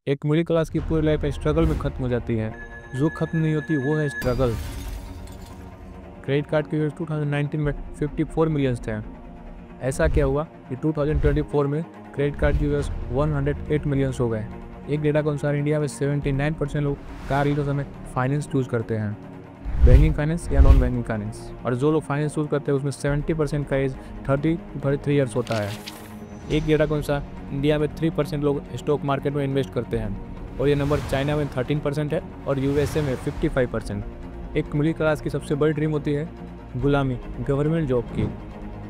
एक middle class की पूरी लाइफ स्ट्रगल में ख़त्म हो जाती है। जो ख़त्म नहीं होती वो है स्ट्रगल। क्रेडिट कार्ड के यूज़ 2019 में 54 मिलियंस थे। ऐसा क्या हुआ कि 2024 में क्रेडिट कार्ड के यूज़ 108 मिलियंस हो गए। एक डेटा के अनुसार इंडिया में 79% लोग कार लेते समय फाइनेंस चूज़ करते हैं, बैंकिंग फाइनेंस या नॉन बैंकिंग फाइनेंस। और जो लोग फाइनेंस चूज़ करते हैं उसमें 70% का एज 30 to 33 ईयर्स होता है। एक डेटा के अनुसार इंडिया में 3% लोग स्टॉक मार्केट में इन्वेस्ट करते हैं और ये नंबर चाइना में 13% है और यूएसए में 55%। एक मिडिल क्लास की सबसे बड़ी ड्रीम होती है गुलामी, गवर्नमेंट जॉब की।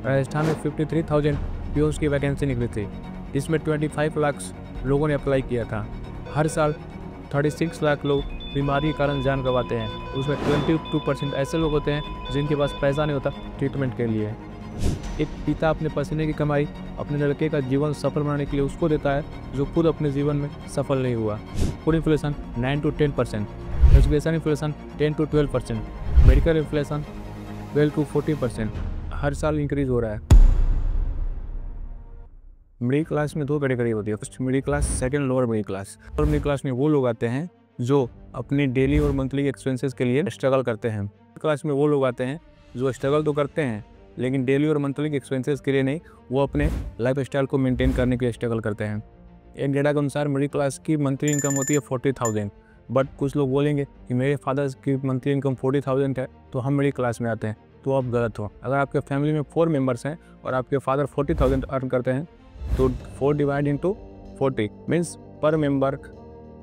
राजस्थान में 53,000 पीओस की वैकेंसी निकली थी, जिसमें 25 लाख लोगों ने अप्लाई किया था। हर साल 36 लाख लोग बीमारी के कारण जान गंवाते हैं। उसमें 22% ऐसे लोग होते हैं जिनके पास पैसा नहीं होता ट्रीटमेंट के लिए। एक पिता अपने पसीने की कमाई अपने लड़के का जीवन सफल बनाने के लिए उसको देता है जो खुद अपने जीवन में सफल नहीं हुआ। Food inflation 9 to 10%, education inflation 10 to 12%, medical inflation 12 to 14% हर साल इंक्रीज हो रहा है। मिडिल क्लास में दो कैटेगरी होती है, first middle class, second lower middle class. Lower middle class में वो लोग आते हैं जो अपने डेली और मंथली एक्सपेंसेस के लिए स्ट्रगल करते हैं। मिडिल क्लास में वो लोग आते हैं जो स्ट्रगल तो करते हैं लेकिन डेली और मंथली एक्सपेंसेस के लिए नहीं, वो अपने लाइफ स्टाइल को मेंटेन करने के लिए स्ट्रगल करते हैं। एक डेटा के अनुसार मिडिल क्लास की मंथली इनकम होती है 40,000, बट कुछ लोग बोलेंगे कि मेरे फादर की मंथली इनकम 40,000 है तो हम मिडिल क्लास में आते हैं, तो आप गलत हो। अगर आपके फैमिली में 4 मेंबर्स हैं और आपके फादर 40,000 अर्न करते हैं तो 4 डिवाइड इंटू 40 मीन्स पर मेंबर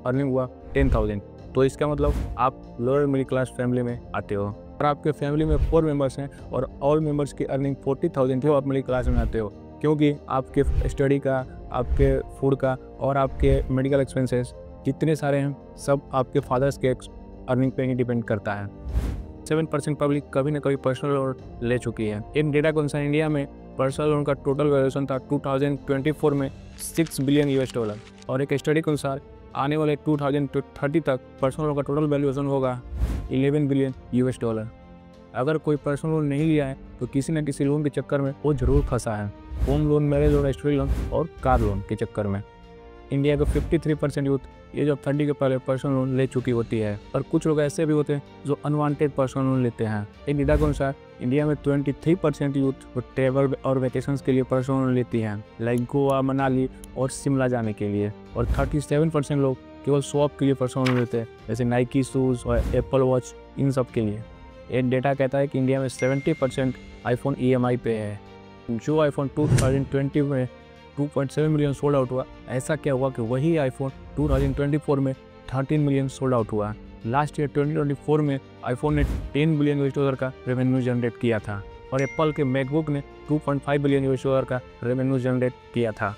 अर्निंग हुआ 10,000, तो इसका मतलब आप लोअर मिडिल क्लास फैमिली में आते हो। और आपके फैमिली में 4 मेंबर्स हैं और ऑल मेंबर्स की अर्निंग 40,000 है, आप मिडिल क्लास में आते हो, क्योंकि आपके स्टडी का, आपके फूड का और आपके मेडिकल एक्सपेंसेस जितने सारे हैं सब आपके फादर्स के अर्निंग पे ही डिपेंड करता है। 7% पब्लिक कभी ना कभी पर्सनल लोन ले चुकी है। एक डेटा के अनुसार इंडिया में पर्सनल लोन का टोटल वैल्यूएशन था 2024 में $6 बिलियन और एक स्टडी के अनुसार आने वाले 2030 तक पर्सनल लोन का टोटल वैल्यूएशन होगा $11 बिलियन। अगर कोई पर्सनल लोन नहीं लिया है तो किसी न किसी लोन के चक्कर में वो जरूर फंसा है। Home loan, marriage loan, study loan और कार लोन के चक्कर में। इंडिया का 53% यूथ एज ऑफ 30 के पहले पर्सनल लोन ले चुकी होती है। और कुछ लोग ऐसे भी होते हैं जो अनवांटेड पर्सनल लोन लेते हैं। एक डेटा के अनुसार इंडिया में 23% यूथ ट्रैवल और वेकेशंस के लिए पर्सनल लोन लेती हैं, लाइक गोवा, मनाली और शिमला जाने के लिए। और 37% लोग केवल शॉप के लिए पर्सनल लोन लेते हैं, जैसे नाइकी शूज़ और एप्पल वॉच, इन सब के लिए। एक डेटा कहता है कि इंडिया में 70% आईफोन EMI पे है। जो आईफोन 2020 में 2.7 मिलियन सोल्ड आउट हुआ, ऐसा क्या हुआ कि वही आईफोन 2024 में 13 मिलियन सोल्ड आउट हुआ। लास्ट ईयर 2024 में आईफोन ने $10 बिलियन का रेवेन्यू जनरेट किया था और एप्पल के मैकबुक ने $2.5 बिलियन का रेवेन्यू जनरेट किया था।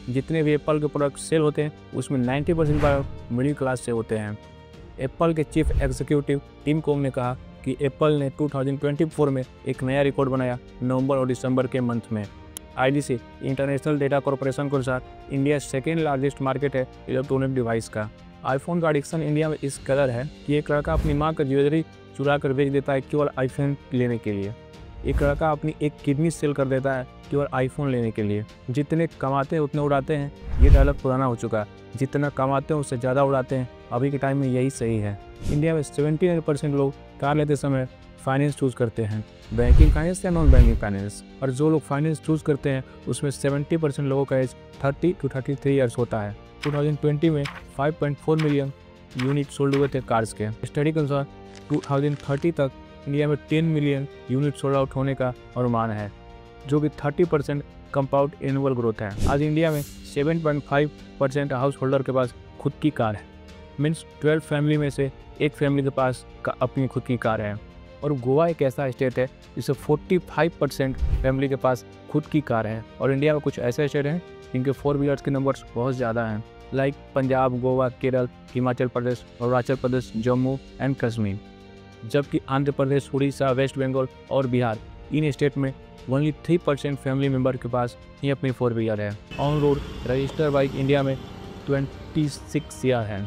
जितने भी एप्पल के प्रोडक्ट सेल होते हैं उसमें 90% मिडिल क्लास से होते हैं। एप्पल के चीफ एग्जीक्यूटिव टिम कुक ने कहा कि एप्पल ने 2024 में एक नया रिकॉर्ड बनाया नवंबर और दिसंबर के मंथ में। IDC इंटरनेशनल डेटा कॉर्पोरेशन के अनुसार इंडिया सेकेंड लार्जेस्ट मार्केट है इलेक्ट्रॉनिक डिवाइस का। आईफोन का एडिक्शन इंडिया में इस कदर है कि एक लड़का अपनी माँ का ज्वेलरी चुरा कर बेच देता है केवल आईफोन लेने के लिए। एक लड़का अपनी एक किडनी सेल कर देता है केवल आईफोन लेने के लिए। जितने कमाते हैं उतने उड़ाते हैं, ये डायलॉग पुराना हो चुका है। जितना कमाते हैं उससे ज़्यादा उड़ाते हैं, अभी के टाइम में यही सही है। इंडिया में 79% लोग कार लेते समय फाइनेंस चूज़ करते हैं, बैंकिंग फाइनेंस या नॉन बैंकिंग फाइनेंस। और जो लोग फाइनेंस चूज़ करते हैं उसमें 70% लोगों का एज 30 to 33 ईयर्स होता है। 2020 में 5.4 मिलियन यूनिट सोल्ड हुए थे कार्स के। स्टडी के अनुसार 2030 तक इंडिया में 10 मिलियन यूनिट सोल्ड आउट होने का अनुमान है, जो कि 30% कंपाउंड एनुअल ग्रोथ है। आज इंडिया में 7.5% हाउस होल्डर के पास खुद की कार है, मीन्स 12 फैमिली में से एक फैमिली के पास अपनी खुद की कार है। और गोवा एक ऐसा स्टेट है जिससे 45% फैमिली के पास खुद की कार है। और इंडिया में कुछ ऐसे स्टेट हैं जिनके 4 व्हीलर्स के नंबर्स बहुत ज़्यादा हैं, लाइक पंजाब, गोवा, केरल, हिमाचल प्रदेश, अरुणाचल प्रदेश, जम्मू एंड कश्मीर। जबकि आंध्र प्रदेश, उड़ीसा, वेस्ट बंगाल और बिहार, इन स्टेट में ओनली 3% फैमिली मेम्बर के पास ही अपनी 4 व्हीलर है। On road register bike India में 26 CR है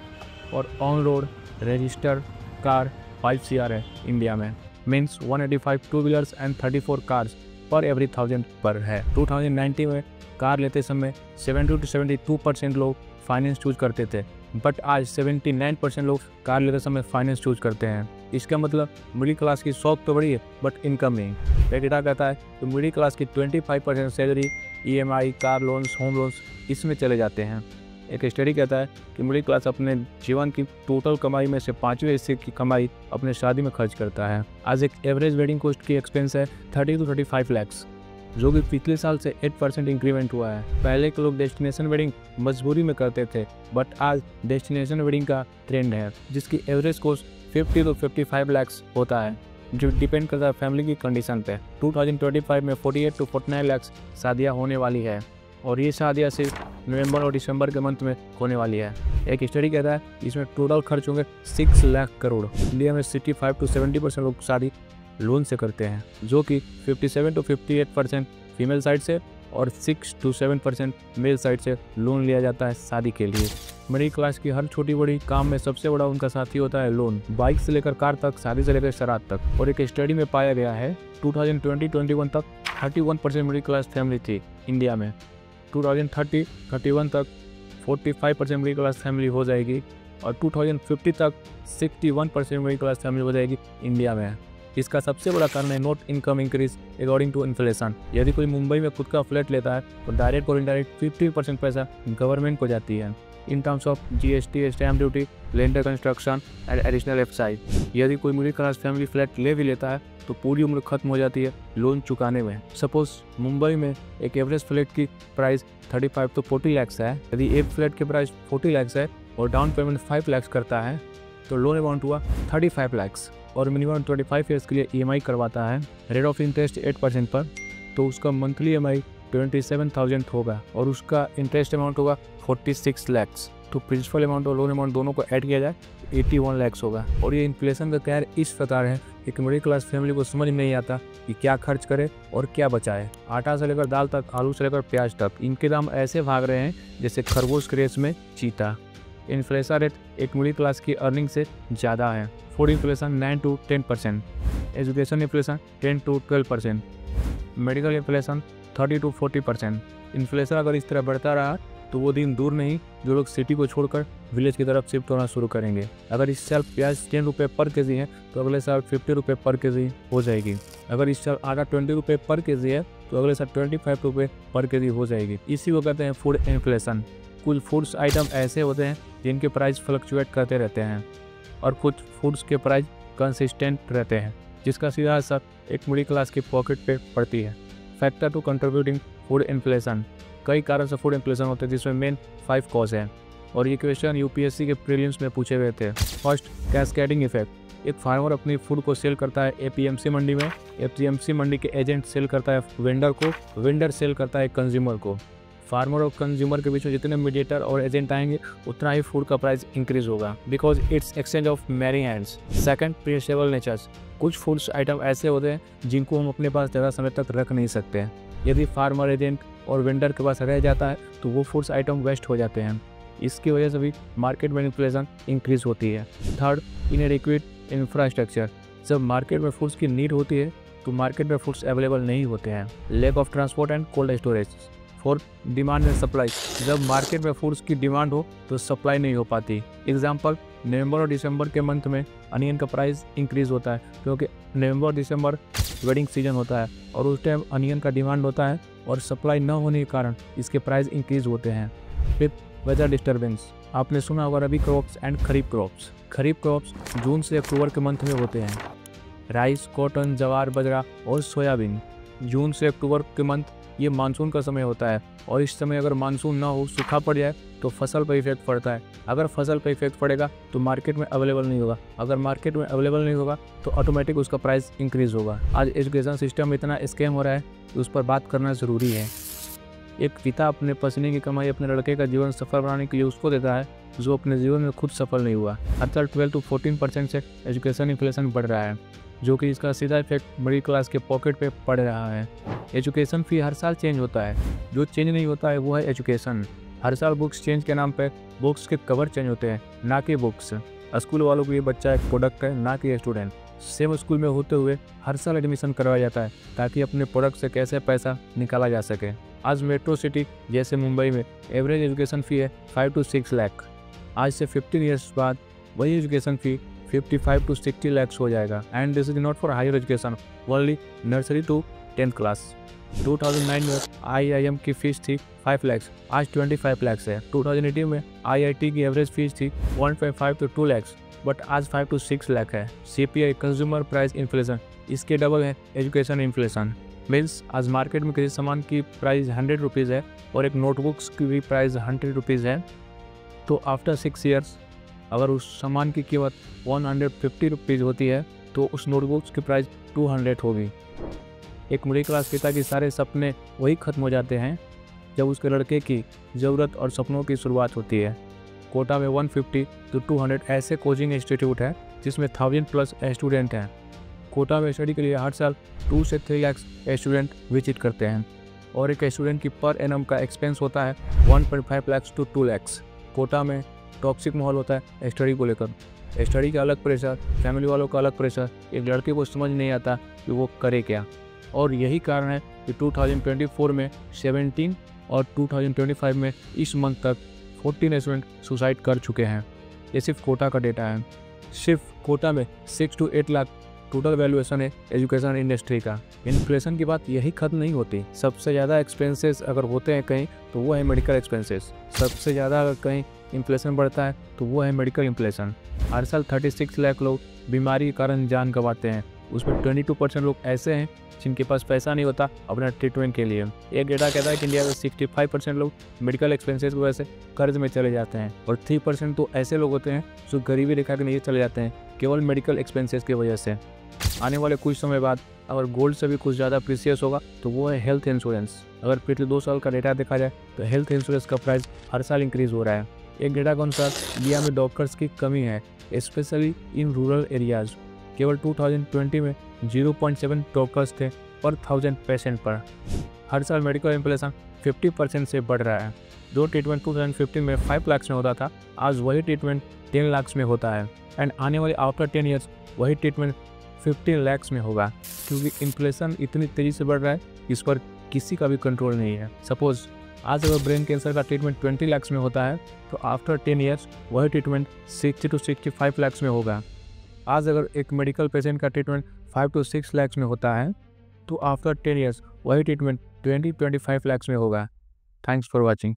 और on road register car 5 CR है इंडिया में, means 185 two wheelers and 34 cars पर एवरी 1000 पर है। 2019 में कार लेते समय 70 to 72% लोग फाइनेंस चूज करते थे, बट आज 79% लोग कार लेते समय फाइनेंस चूज करते हैं। इसका मतलब मिडिल क्लास की शौक तो बड़ी है बट इनकम नहीं। डेटा कहता है कि मिडिल क्लास की 25% salary EMI, car loans, home loans इसमें चले जाते हैं। एक स्टडी कहता है कि मिडिल क्लास अपने जीवन की टोटल कमाई में से 5वें हिस्से की कमाई अपने शादी में खर्च करता है। आज एक एवरेज वेडिंग कॉस्ट की एक्सपेंस है 30 to 35 lakhs, जो कि पिछले साल से 8% इंक्रीमेंट हुआ है। पहले के लोग डेस्टिनेशन वेडिंग मजबूरी में करते थे बट आज डेस्टिनेशन वेडिंग का ट्रेंड है, जिसकी एवरेज कॉस्ट 50 to 55 lakhs होता है, जो डिपेंड करता है फैमिली की कंडीशन पे। 2025 में 48 to 49 lakhs शादियाँ होने वाली है और ये शादियाँ सिर्फ नवंबर और दिसंबर के मंथ में होने वाली है। एक स्टडी कहता है इसमें टोटल खर्च होंगे 6 लाख करोड़। इंडिया में 65 to 70% लोग शादी लोन से करते हैं, जो कि 57 to 58% फीमेल साइड से और 6 to 7% मेल साइड से लोन लिया जाता है शादी के लिए। मिडिल क्लास की हर छोटी बड़ी काम में सबसे बड़ा उनका साथी होता है लोन, बाइक से लेकर कार तक, शादी से लेकर शराब तक। और एक स्टडी में पाया गया है 2020-21 तक 31% मिडिल क्लास फैमिली थी इंडिया में। 2030-31 तक 45% मिडिल क्लास फैमिली हो जाएगी और 2050 तक 61% मिडिल क्लास फैमिली हो जाएगी इंडिया में। इसका सबसे बड़ा कारण है not income increase according to inflation. यदि कोई मुंबई में खुद का फ्लैट लेता है तो डायरेक्ट और इनडायरेक्ट 50% पैसा गवर्नमेंट को जाती है in terms of GST, stamp duty, land construction and additional excise. यदि कोई मिडिल क्लास फैमिली फ्लैट ले भी लेता है तो पूरी उम्र खत्म हो जाती है लोन चुकाने में। सपोज मुंबई में एक एवरेज फ्लैट की प्राइस 35 to 40 lakhs है। यदि एक फ्लैट की प्राइस 40 lakhs है और डाउन पेमेंट 5 lakhs करता है तो लोन अमाउंट हुआ 35 lakhs और मिनिमम 25 ईयर्स के लिए EMI करवाता है रेट ऑफ इंटरेस्ट 8% पर, तो उसका मंथली EMI 27,000 होगा और उसका इंटरेस्ट अमाउंट होगा 46 lakhs। तो प्रिंसिपल अमाउंट और लोन अमाउंट दोनों को ऐड किया जाए 81 lakhs होगा। और ये इन्फ्लेशन का कहर इस प्रकार है कि मिडिल क्लास फैमिली को समझ नहीं आता कि क्या खर्च करे और क्या बचाए। आटा से लेकर दाल तक, आलू से लेकर प्याज तक, इनके दाम ऐसे भाग रहे हैं जैसे खरगोश के रेस में चीता। इन्फ्लेशन रेट एक मिडिल क्लास की अर्निंग से ज़्यादा है। Food inflation 9 to 10%, education inflation 10 to 12%, medical inflation 30 to 40%। Inflation अगर इस तरह बढ़ता रहा तो वो दिन दूर नहीं जो लोग सिटी को छोड़कर विलेज की तरफ शिफ्ट होना शुरू करेंगे। अगर इस साल प्याज 10 रुपये पर केजी है तो अगले साल 50 रुपये पर केजी हो जाएगी। अगर इस साल आटा 20 रुपये पर केजी है तो अगले साल 25 रुपये पर केजी हो जाएगी। इसी को कहते हैं फूड इन्फ्लेशन। कुछ फूड्स आइटम ऐसे होते हैं जिनके प्राइस फ्लक्चुएट करते रहते हैं और कुछ फूड्स के प्राइस कंसिस्टेंट रहते हैं, जिसका सीधा असर एक मिडिल क्लास की पॉकेट पे पड़ती है। Factor two contributing food inflation. कई कारण से फूड इन्फ्लेशन होते हैं जिसमें मेन 5 कॉज हैं और ये क्वेश्चन UPSC के प्रीलिम्स में पूछे गए थे। First, cascading effect. एक फार्मर अपनी फूड को सेल करता है APMC मंडी में, APMC मंडी के एजेंट सेल करता है वेंडर को, वेंडर सेल करता है कंज्यूमर को। फार्मर और कंज्यूमर के बीच में जितने मीडिएटर और एजेंट आएंगे उतना ही फूड का प्राइस इंक्रीज होगा because it's exchange of many hands. Second, perishable natures. कुछ फूड्स आइटम ऐसे होते हैं जिनको हम अपने पास ज़्यादा समय तक रख नहीं सकते हैं। यदि फार्मर, एजेंट और वेंडर के पास रह जाता है तो वो फूड्स आइटम वेस्ट हो जाते हैं। इसकी वजह से भी मार्केट में इन्फ्लेशन इंक्रीज होती है। Third, इनएडिक्वेट infrastructure. जब मार्केट में फूड्स की नीड होती है तो मार्केट में फूड्स अवेलेबल नहीं होते हैं। Lack of transport and cold storage. Fourth, demand and supply. जब मार्केट में फूड्स की डिमांड हो तो सप्लाई नहीं हो पाती। एग्जाम्पल, नवंबर और दिसंबर के मंथ में अनियन का प्राइस इंक्रीज होता है क्योंकि नवंबर और दिसंबर वेडिंग सीजन होता है और उस टाइम अनियन का डिमांड होता है और सप्लाई न होने के कारण इसके प्राइस इंक्रीज होते हैं। Fifth, weather disturbance. आपने सुना होगा rabi crops and kharif crops. Kharif crops June से अक्टूबर के मंथ में होते हैं। राइस, कॉटन, जवार, बाजरा और सोयाबीन। जून से अक्टूबर के मंथ ये मानसून का समय होता है और इस समय अगर मानसून ना हो, सूखा पड़ जाए तो फसल पर इफेक्ट पड़ता है। अगर फसल पर इफेक्ट पड़ेगा तो मार्केट में अवेलेबल नहीं होगा। अगर मार्केट में अवेलेबल नहीं होगा तो ऑटोमेटिक उसका प्राइस इंक्रीज होगा। आज एजुकेशन सिस्टम में इतना स्कैम हो रहा है तो उस पर बात करना ज़रूरी है। एक पिता अपने पसीने की कमाई अपने लड़के का जीवन सफल बनाने के लिए उसको देता है जो अपने जीवन में खुद सफल नहीं हुआ। हर साल 12 to 14% से एजुकेशन इन्फ्लेशन बढ़ रहा है, जो कि इसका सीधा इफेक्ट मिडिल क्लास के पॉकेट पे पड़ रहा है। एजुकेशन फी हर साल चेंज होता है, जो चेंज नहीं होता है वो है एजुकेशन। हर साल बुक्स चेंज के नाम पे बुक्स के कवर चेंज होते हैं, ना कि बुक्स। स्कूल वालों को ये बच्चा एक प्रोडक्ट है, ना कि स्टूडेंट। सेम स्कूल में होते हुए हर साल एडमिशन करवाया जाता है ताकि अपने प्रोडक्ट से कैसे पैसा निकाला जा सके। आज मेट्रो सिटी जैसे मुंबई में एवरेज एजुकेशन फ़ी है 5 to 6 लाख। आज से 15 ईयर्स बाद वही एजुकेशन फी 55 to 60 lakhs हो जाएगा। And this is not for higher education, only nursery to 10th class. 2009 में IIM की फीस थी 5 lakhs, आज 25 lakhs है। 2018 में IIT की एवरेज फीस थी 1.5 to 2 lakhs, बट आज 5 to 6 लाख है। CPI कंज्यूमर प्राइस इन्फ्लेशन इसके डबल है एजुकेशन इन्फ्लेशन। मीन्स आज मार्केट में किसी सामान की प्राइस 100 रुपीज़ है और एक नोटबुक्स की भी प्राइस 100 रुपीज़ है, तो आफ्टर 6 ईयर्स अगर उस सामान की कीमत 150 रुपीज़ होती है तो उस नोटबुक्स की प्राइस 200 होगी। एक मिडिल क्लास पिता के सारे सपने वही ख़त्म हो जाते हैं जब उसके लड़के की ज़रूरत और सपनों की शुरुआत होती है। कोटा में 150 to 200 ऐसे कोचिंग इंस्टीट्यूट है जिसमें 1000+ स्टूडेंट हैं। कोटा में स्टडी के लिए हर साल 2 से 3 लाख स्टूडेंट विजिट करते हैं और एक स्टूडेंट की पर एनम का एक्सपेंस होता है 1.5 लाख to 2 लाख। कोटा में टॉक्सिक माहौल होता है स्टडी को लेकर। स्टडी का अलग प्रेशर, फैमिली वालों का अलग प्रेशर, एक लड़के को समझ नहीं आता कि वो करे क्या। और यही कारण है कि 2024 में 17 और 2025 में इस मंथ तक 14 स्टूडेंट सुसाइड कर चुके हैं। ये सिर्फ कोटा का डेटा है। सिर्फ कोटा में 6 to 8 लाख टोटल वैल्यूएशन है एजुकेशन इंडस्ट्री का। इन्फ्लेशन की बात यही खत्म नहीं होती। सबसे ज़्यादा एक्सपेंसेस अगर होते हैं कहीं तो वो है मेडिकल एक्सपेंसेस। सबसे ज़्यादा अगर कहीं इन्फ्लेशन बढ़ता है तो वो है मेडिकल इन्फ्लेशन। हर साल 36 लाख लोग बीमारी के कारण जान गंवाते हैं, उसमें 22% लोग ऐसे हैं जिनके पास पैसा नहीं होता अपना ट्रीटमेंट के लिए। एक डेटा कहता है कि इंडिया में 65% लोग मेडिकल एक्सपेंसेस की वजह से कर्ज में चले जाते हैं और 3% तो ऐसे लोग होते हैं जो गरीबी रेखा के नीचे चले जाते हैं केवल मेडिकल एक्सपेंसेस की वजह से। आने वाले कुछ समय बाद अगर गोल्ड से भी कुछ ज़्यादा प्रीसियस होगा तो वो है हेल्थ इंश्योरेंस। अगर पिछले 2 साल का डेटा देखा जाए तो हेल्थ इंश्योरेंस का प्राइस हर साल इंक्रीज़ हो रहा है। एक डेटा के अनुसार इंडिया में डॉक्टर्स की कमी है, स्पेशली इन रूरल एरियाज़। केवल 2020 में 0.7 डॉक्टर्स थे पर 1000 पेशेंट पर। हर साल मेडिकल इन्फ्लेशन 50% से बढ़ रहा है। जो ट्रीटमेंट 2015 में 5 लाख में होता था, आज वही ट्रीटमेंट 10 लाख में होता है। एंड आने वाले आफ्टर 10 ईयर्स वही ट्रीटमेंट 15 लाख में होगा, क्योंकि इन्फ्लेशन इतनी तेज़ी से बढ़ रहा है इस पर किसी का भी कंट्रोल नहीं है। सपोज आज अगर ब्रेन कैंसर का ट्रीटमेंट 20 लाख में होता है तो आफ्टर 10 ईयर्स वही ट्रीटमेंट 60 to 65 लाख में होगा। आज अगर एक मेडिकल पेशेंट का ट्रीटमेंट 5 to 6 लाख में होता है तो आफ्टर 10 ईयर्स वही ट्रीटमेंट 20-25 लाख में होगा। Thanks for watching.